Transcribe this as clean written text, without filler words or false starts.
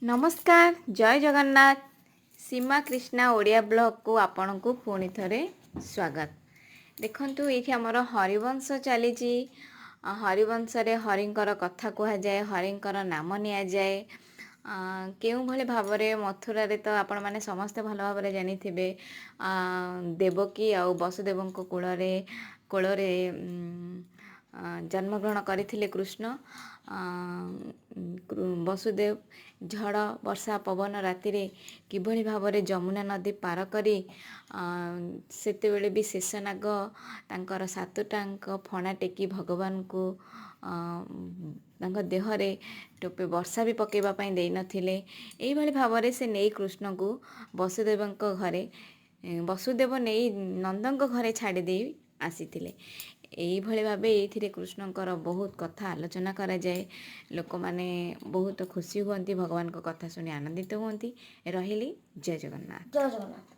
नमस्कार जय जगन्नाथ सीमा कृष्णा ओडिया ब्लॉग को आपण को पुणी थे स्वागत। देखंतु ये आमर हरिवंश चली हरिवंश रे हरिंकर कथा कह जाए हरिंकर नाम नि जाए केउं भली भाव रे मथुरा रे तो आपण माने समस्ते भल भाव रे जानि थिबे देवकी आ वसुदेव कोल रे जन्मग्रहण करथिले कृष्ण। वसुदेव झड़ वर्षा पवन राति रे किभली भाव रे जमुना नदी पार करी सेतेबेले भी शेषनाग तांकर सातटांक फणा टेकी भगवान को देहरे टोपे वर्षा भी पकेबा पई देई नथिले। एई भली भाव रे से नेई कृष्ण को वसुदेवंक घरे वसुदेव नेई नंदंक घरे छाड़ी देई आसीथिले। एइभली भावे एइथिरे कृष्णଙ୍କର बहुत कथा आलोचना करा जाए। लोक माने बहुत खुशी हुअंती भगवान को कथा सुनी आनंदित हुअंती। रहिली जय जगन्नाथ। जय जगन्नाथ।